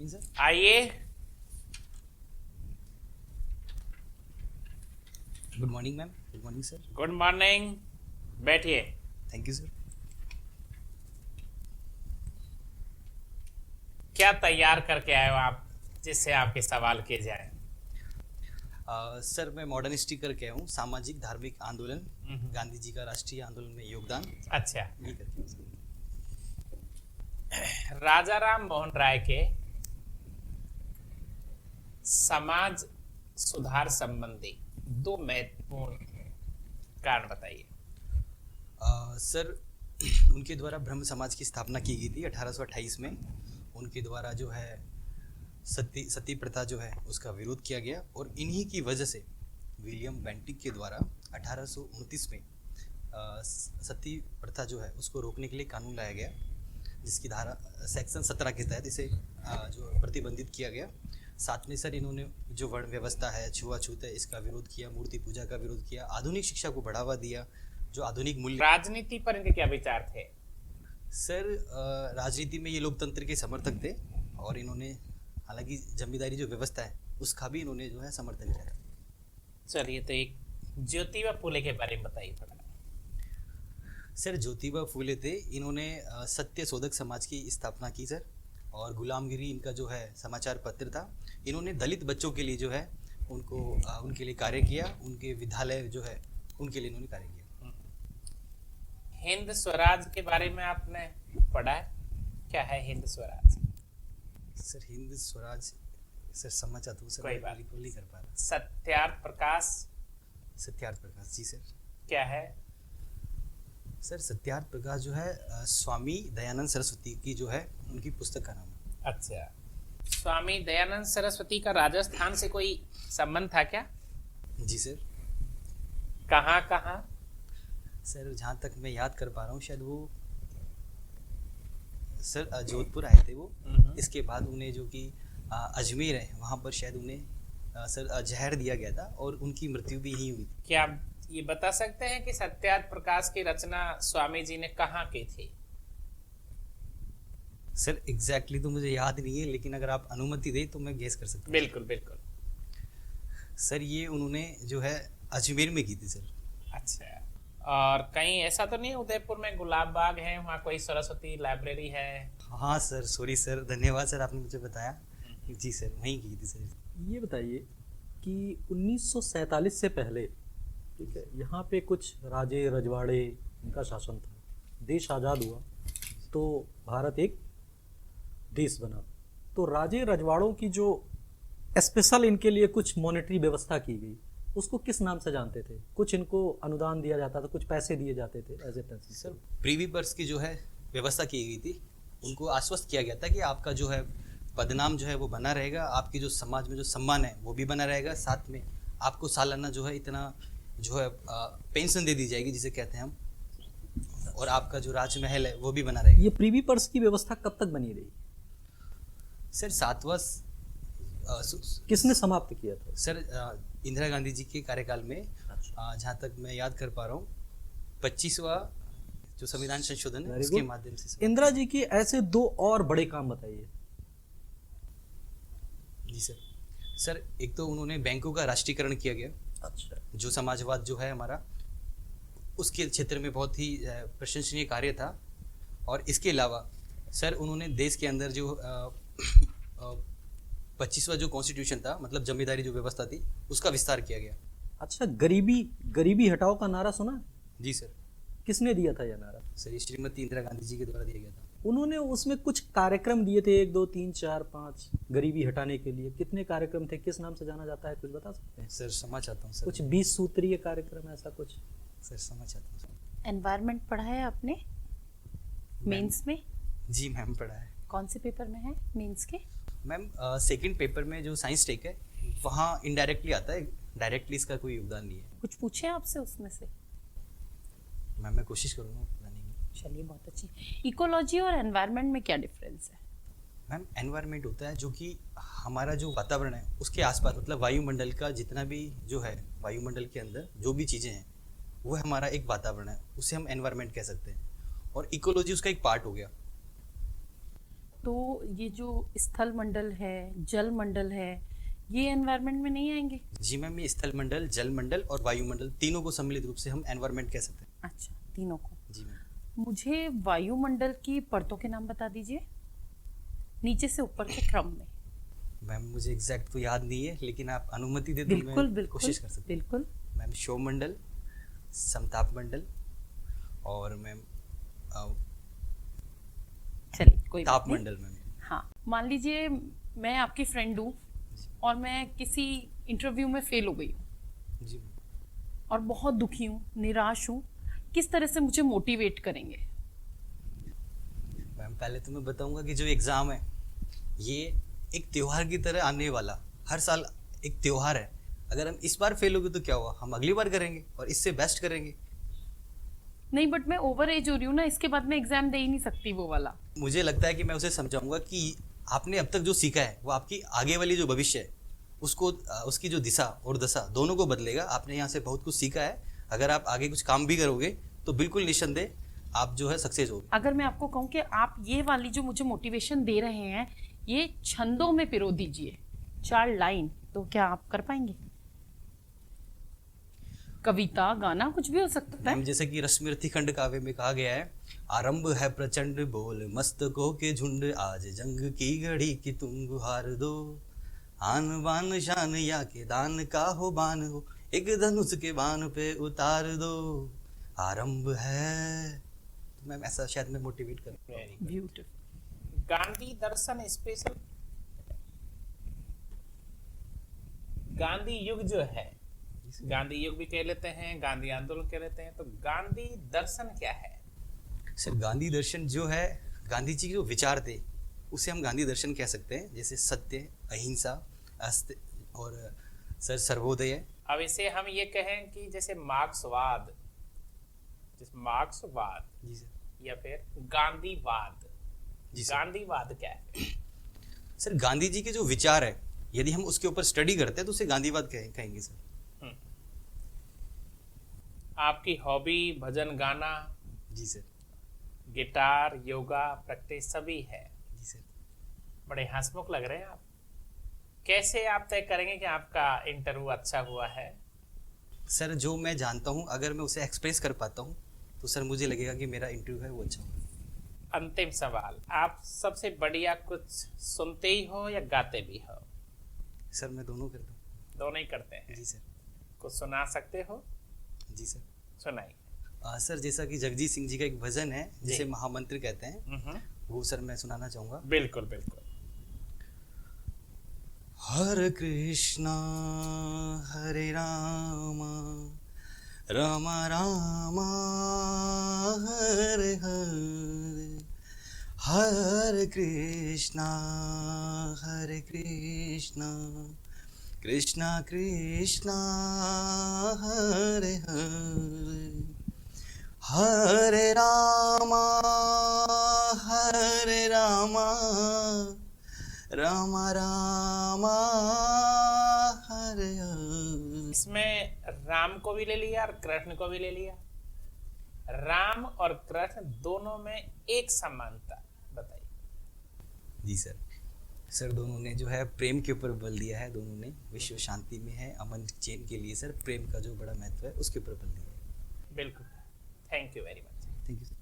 Morning sir. आइए। Good morning ma'am. Good morning sir. Good morning. बैठिए। Thank you sir. क्या तैयार करके आए हो आप जिससे आपके सवाल किए जाए? सर मैं मॉडर्न हिस्ट्री करके आया हूँ, सामाजिक धार्मिक आंदोलन, गांधी जी का राष्ट्रीय आंदोलन में योगदान, अच्छा। ये करके आया हूँ सर। राजा राम मोहन राय के समाज सुधार संबंधी दो महत्वपूर्ण कारण बताइए। सर उनके द्वारा ब्रह्म समाज की स्थापना की गई थी 1828 में। उनके द्वारा जो है सती प्रथा जो है उसका विरोध किया गया और इन्हीं की वजह से विलियम बेंटिक के द्वारा 1829 में सती प्रथा जो है उसको रोकने के लिए कानून लाया गया, जिसकी धारा सेक्शन 17 के तहत इसे जो प्रतिबंधित किया गया। साथ में सर इन्होंने जो वर्ण व्यवस्था है, छुआछूत है, इसका विरोध किया, मूर्ति पूजा का विरोध किया, आधुनिक शिक्षा को बढ़ावा दिया, जो आधुनिक मूल्य। राजनीति पर इनके क्या विचार थे? सर राजनीति में ये लोकतंत्र के समर्थक थे और इन्होंने हालांकि जमींदारी जो व्यवस्था है उसका भी इन्होंने जो है समर्थन किया। चलिए, तो एक ज्योतिबा फूले के बारे में बताइए थोड़ा। सर ज्योतिबा फूले थे, इन्होंने सत्य शोधक समाज की स्थापना की सर, और गुलामगिरी इनका जो है समाचार पत्र था। इन्होंने दलित बच्चों के लिए जो है उनको उनके लिए कार्य किया, उनके विद्यालय जो है उनके लिए इन्होंने कार्य किया। हिंद स्वराज के बारे में आपने पढ़ा है? क्या है हिंद स्वराज? सर हिंद स्वराज सर समझ चाहता हूँ सर, कोई बात रिकॉल नहीं कर पा रहा। सत्यार्थ प्रकाश। सत्यार्थ प्रकाश जी सर। क्या है? सर सत्यार्थ प्रकाश जो है स्वामी दयानंद सरस्वती की जो है उनकी पुस्तक का नाम है। अच्छा, स्वामी दयानंद सरस्वती का राजस्थान से कोई संबंध था क्या? जी सर। कहाँ कहाँ? सर जहाँ तक मैं याद कर पा रहा हूँ शायद वो सर जोधपुर आए थे वो। इसके बाद उन्हें जो कि अजमेर है वहाँ पर शायद उन्हें सर जहर दिया गया था और उनकी मृत्यु भी यहीं हुई थी। क्या आप ये बता सकते हैं कि सत्यार्थ प्रकाश की रचना स्वामी जी ने कहाँ की थी? सर एग्जैक्टली तो मुझे याद नहीं है, लेकिन अगर आप अनुमति दें तो मैं गेस कर सकता हूँ। बिल्कुल बिल्कुल। सर ये उन्होंने जो है अजमेर में की थी सर। अच्छा, और कहीं ऐसा तो नहीं उदयपुर में गुलाब बाग है, वहाँ कोई सरस्वती लाइब्रेरी है? हाँ सर, सॉरी सर, धन्यवाद सर आपने मुझे बताया। जी सर वहीं की थी सर। ये बताइए कि 1947 से पहले, ठीक है, यहाँ पे कुछ राजे रजवाड़े इनका शासन था, देश आज़ाद हुआ तो भारत एक देश बना। तो राजे रजवाड़ों की जो स्पेशल इनके लिए कुछ मॉनेटरी व्यवस्था की गई, उसको किस नाम से जानते थे? कुछ इनको अनुदान दिया जाता था, कुछ पैसे दिए जाते थे as a pension. Sir privy purse की जो है व्यवस्था की गई थी, उनको आश्वस्त किया गया था कि आपका जो है पदनाम जो है वो बना रहेगा, आपकी जो समाज में जो सम्मान है वो भी बना रहेगा, साथ में आपको सालाना जो है इतना जो है पेंशन दे दी जाएगी जिसे कहते हैं हम, और आपका जो राजमहल है वो भी बना रहेगा। ये प्रीवी पर्स की व्यवस्था कब तक बनी रही? सर 7वां किसने समाप्त किया था? सर इंदिरा गांधी जी के कार्यकाल में, जहाँ तक मैं याद कर पा रहा हूँ 25वां जो संविधान संशोधन है उसके माध्यम से। इंदिरा जी के ऐसे दो और बड़े काम बताइए। जी सर। सर एक तो उन्होंने बैंकों का राष्ट्रीयकरण किया गया। अच्छा। जो समाजवाद जो है हमारा उसके क्षेत्र में बहुत ही प्रशंसनीय कार्य था। और इसके अलावा सर उन्होंने देश के अंदर जो 25वां जो कॉन्स्टिट्यूशन था, मतलब जमींदारी जो व्यवस्था थी, उसका विस्तार किया गया। अच्छा, गरीबी हटाओ का नारा सुना? जी सर। किसने दिया था यह नारा? सर श्रीमती इंदिरा गांधी जी के द्वारा दिया गया था। उन्होंने उसमें कुछ कार्यक्रम दिए थे, 1 2 3 4 5 गरीबी हटाने के लिए। कितने कार्यक्रम थे, किस नाम से जाना जाता है, कुछ बता सकते हैं? सर समझ चाहता हूँ सर। कुछ 20 सूत्रीय कार्यक्रम, ऐसा कुछ? सर समझ चाहता हूँ सर। एनवायरनमेंट पढ़ा है आपने मेंस में? जी मैम पढ़ा है। कौन से पेपर में है मेंस के? मैम सेकंड पेपर में जो साइंस टेक है वहाँ इनडायरेक्टली आता है, डायरेक्टली इसका कोई योगदान नहीं है। कुछ पूछे आपसे उसमें से? मैम मैं कोशिश करूँगा बताने की। चलिए, बहुत अच्छी। इकोलॉजी और एनवायरनमेंट में क्या डिफरेंस है? मैम एनवायरनमेंट होता है जो कि हमारा जो वातावरण है उसके आसपास, मतलब वायुमंडल का जितना भी जो है, वायुमंडल के अंदर जो भी चीज़ें हैं वो हमारा एक वातावरण है, उसे हम एनवायरनमेंट कह सकते हैं। और इकोलॉजी उसका एक पार्ट हो गया। तो ये जो स्थल मंडल है, जल मंडल है, ये एनवायरनमेंट में नहीं आएंगे? जी मैम, ये स्थल मंडल, जल मंडल और वायुमंडल तीनों को सम्मिलित रूप से हम एनवायरनमेंट कह सकते हैं। अच्छा, तीनों को। जी मैम। मुझे वायुमंडल की परतों के नाम बता दीजिए, नीचे से ऊपर के क्रम में। मैम मुझे एग्जैक्ट तो याद नहीं है, लेकिन आप अनुमति दे तो बिल्कुल मैं बिल्कुल कोशिश कर सकता बिल्कुल। हूँ। मैम शोभ मंडल, समताप मंडल और मैम चलिए, कोई बात ताप नहीं। मंडल मैम। हाँ, मान लीजिए मैं आपकी फ्रेंड हूँ और मैं किसी इंटरव्यू में फेल हो गई हूँ जी मैम। और बहुत दुखी हूँ, निराश हूँ, किस तरह से मुझे मोटिवेट करेंगे? मैम पहले तो मैं बताऊंगा कि जो एग्ज़ाम है ये एक त्योहार की तरह आने वाला, हर साल एक त्योहार है। अगर हम इस बार फेल हो गए तो क्या हुआ, हम अगली बार करेंगे और इससे बेस्ट करेंगे। नहीं, बट मैं ओवर एज हो रही हूँ ना, इसके बाद मैं एग्जाम दे ही नहीं सकती वो वाला। मुझे लगता है कि मैं उसे समझाऊंगा कि आपने अब तक जो सीखा है वो आपकी आगे वाली जो भविष्य है उसको, उसकी जो दिशा और दशा दोनों को बदलेगा। आपने यहाँ से बहुत कुछ सीखा है, अगर आप आगे कुछ काम भी करोगे तो बिल्कुल निस्संदेह आप जो है सक्सेस होगे। अगर मैं आपको कहूँ कि आप ये वाली जो मुझे मोटिवेशन दे रहे हैं, ये छंदों में पिरो दीजिए, 4 लाइन, तो क्या आप कर पाएंगे? कविता, गाना, कुछ भी हो सकता है। मैम जैसे कि रश्मिरथी खंड काव्य में कहा गया है, आरंभ है प्रचंड बोल मस्तकों के झुंड, आज जंग की घड़ी की तुम गुहार दो, आन बान शान या के दान का हो बान हो, एक धनुष के बान पे उतार दो, आरंभ है। तो मैम ऐसा शायद मैं मोटिवेट कर। Very good. ब्यूटीफुल। गांधी दर्शन स्पेशल, गांधी युग जो है, गांधी युग भी कह लेते हैं, गांधी आंदोलन कह लेते हैं, तो गांधी दर्शन क्या है? सर गांधी दर्शन जो है, गांधी जी के जो विचार थे उसे हम गांधी दर्शन कह सकते हैं, जैसे सत्य, अहिंसा, अस्त्य और सर सर्वोदय। अब इसे हम ये कहें कि जैसे मार्क्सवाद, जैसे मार्क्सवाद जी सर। या फिर गांधीवाद। जी सर। गांधीवाद क्या है? सर गांधी जी के जो विचार है, यदि हम उसके ऊपर स्टडी करते हैं तो उसे गांधीवाद कहेंगे सर। आपकी हॉबी भजन गाना, जी सर। गिटार, योगा प्रैक्टिस सभी है। जी सर। बड़े हंसमुख लग रहे हैं आप। कैसे आप तय करेंगे कि आपका इंटरव्यू अच्छा हुआ है? सर जो मैं जानता हूँ अगर मैं उसे एक्सप्रेस कर पाता हूँ तो सर मुझे लगेगा कि मेरा इंटरव्यू है वो अच्छा होगा। अंतिम सवाल, आप सबसे बढ़िया कुछ सुनते ही हो या गाते भी हो? सर मैं दोनों करता हूँ। दोनों ही करते हैं। जी सर। कुछ सुना सकते हो? जी सर। सुनाइए। सर जैसा कि जगजीत सिंह जी का एक भजन है जिसे जी। महामंत्र कहते हैं, वो सर मैं सुनाना चाहूँगा। बिल्कुल बिल्कुल। हरे कृष्णा हरे रामा, रामा रामा हरे हरे, हरे कृष्णा कृष्णा कृष्णा हरे हरे, हरे रामा रामा रामा हरे हरे। इसमें राम को भी ले लिया और कृष्ण को भी ले लिया। राम और कृष्ण दोनों में एक समानता बताइए। जी सर। सर दोनों ने जो है प्रेम के ऊपर बल दिया है, दोनों ने विश्व शांति में है, अमन चैन के लिए सर प्रेम का जो बड़ा महत्व है उसके ऊपर बल दिया है। बिल्कुल। Thank you very much. Thank you sir.